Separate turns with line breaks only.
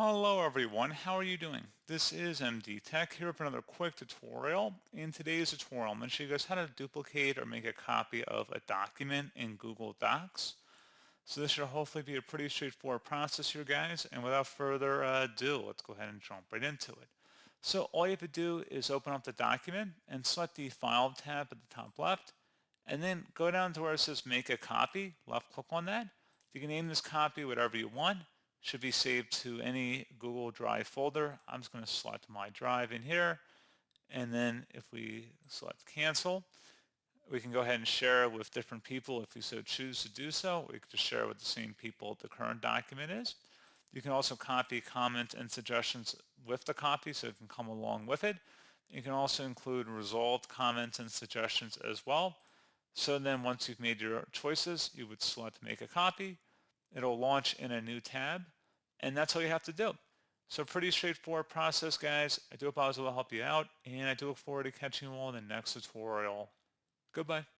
Hello everyone, how are you doing? This is MD Tech here with another quick tutorial. In today's tutorial, I'm going to show you guys how to duplicate or make a copy of a document in Google Docs. So this should hopefully be a pretty straightforward process here, guys. And without further ado, let's go ahead and jump right into it. So all you have to do is open up the document and select the File tab at the top left, and then go down to where it says Make a Copy. Left click on that. You can name this copy whatever you want. Should be saved to any Google Drive folder. I'm just going to select my drive in here, and then if we select Cancel, we can go ahead and share it with different people if we so choose to do so. We can just share it with the same people the current document is. You can also copy comments and suggestions with the copy so it can come along with it. You can also include resolved comments and suggestions as well. So then once you've made your choices, you would select Make a Copy. It'll launch in a new tab, and that's all you have to do. So pretty straightforward process, guys. I do hope I was able to help you out, and I do look forward to catching you all in the next tutorial. Goodbye.